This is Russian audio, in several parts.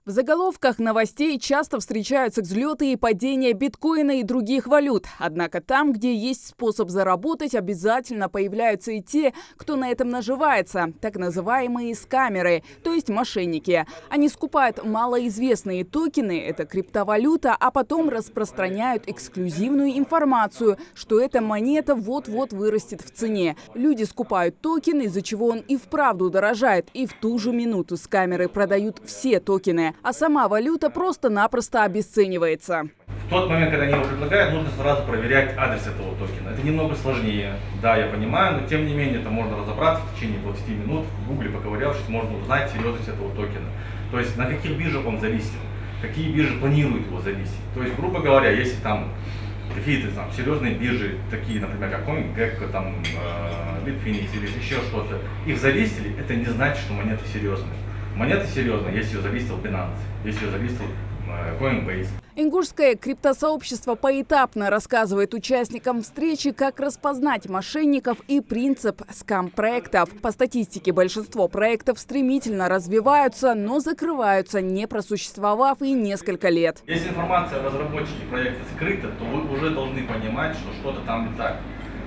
В заголовках новостей часто встречаются взлеты и падения биткоина и других валют. Однако там, где есть способ заработать, обязательно появляются и те, кто на этом наживается. Так называемые скамеры, то есть мошенники. Они скупают малоизвестные токены, это криптовалюта, а потом распространяют эксклюзивную информацию, что эта монета вот-вот вырастет в цене. Люди скупают токен, из-за чего он и вправду дорожает. И в ту же минуту скамеры продают все токены. А сама валюта просто-напросто обесценивается. В тот момент, когда они его предлагают, нужно сразу проверять адрес этого токена. Это немного сложнее, да, я понимаю, но тем не менее это можно разобраться в течение 20 минут. В гугле поковырявшись, можно узнать серьезность этого токена. То есть на каких биржах он зависит, какие биржи планируют его зависеть. То есть, грубо говоря, если там какие-то там серьезные биржи, такие, например, как CoinGecko, там, Bitfinex или еще что-то, их залистили, это не значит, что монета серьезная. Монета серьезная, если ее залистил Binance, если ее залистил Coinbase. Ингушское криптосообщество поэтапно рассказывает участникам встречи, как распознать мошенников и принцип скам-проектов. По статистике, большинство проектов стремительно развиваются, но закрываются, не просуществовав и несколько лет. Если информация о разработчике проекта скрыта, то вы уже должны понимать, что что-то там не так.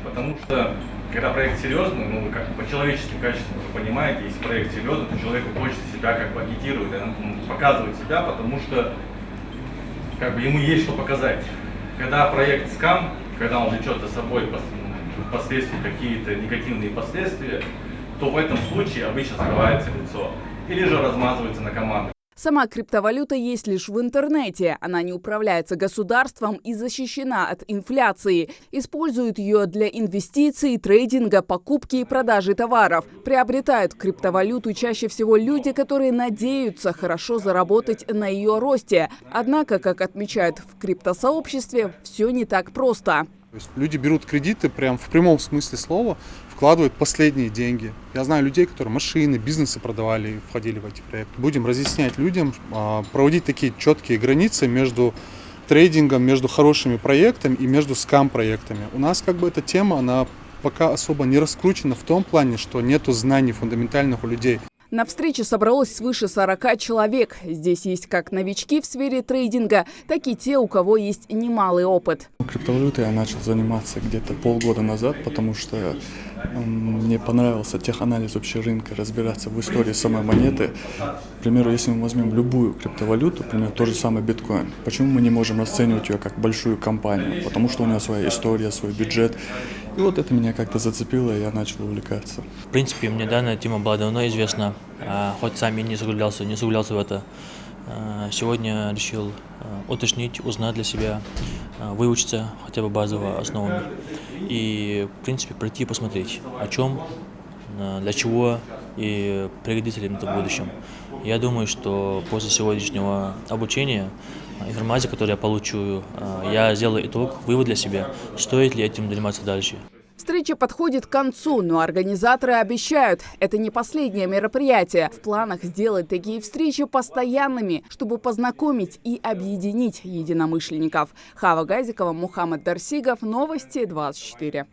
Потому что, когда проект серьезный, ну, как по человеческим качествам вы понимаете, если проект серьезный, то человеку хочется себя как бы агитировать, показывать себя, потому что как бы ему есть что показать. Когда проект скам, когда он влечет за собой впоследствии какие-то негативные последствия, то в этом случае обычно закрывается лицо или же размазывается на команды. Сама криптовалюта есть лишь в интернете. Она не управляется государством и защищена от инфляции. Используют ее для инвестиций, трейдинга, покупки и продажи товаров. Приобретают криптовалюту чаще всего люди, которые надеются хорошо заработать на ее росте. Однако, как отмечают в криптосообществе, все не так просто. То есть люди берут кредиты прям в прямом смысле слова, вкладывают последние деньги. Я знаю людей, которые машины, бизнесы продавали и входили в эти проекты. Будем разъяснять людям, проводить такие четкие границы между трейдингом, между хорошими проектами и между скам-проектами. У нас как бы эта тема, она пока особо не раскручена в том плане, что нету знаний фундаментальных у людей. На встрече собралось свыше 40 человек. Здесь есть как новички в сфере трейдинга, так и те, у кого есть немалый опыт. Криптовалютой я начал заниматься где-то полгода назад, потому что мне понравился теханализ вообще рынка, разбираться в истории самой монеты. К примеру, если мы возьмем любую криптовалюту, например, тот же самый биткоин, почему мы не можем расценивать ее как большую компанию? Потому что у нее своя история, свой бюджет. И вот это меня как-то зацепило, и я начал увлекаться. В принципе, мне данная тема была давно известна, хоть сам и не заглублялся в это. Сегодня решил уточнить, узнать для себя, выучиться хотя бы базово основами. И, в принципе, пройти и посмотреть, о чем, для чего и пригодится ли это в будущем. Я думаю, что после сегодняшнего обучения, информации, которую я получу, я сделаю итог, вывод для себя, стоит ли этим заниматься дальше. Встреча подходит к концу, но организаторы обещают, это не последнее мероприятие. В планах сделать такие встречи постоянными, чтобы познакомить и объединить единомышленников. Хава Газикова, Мухаммад Дарсигов, Новости 24.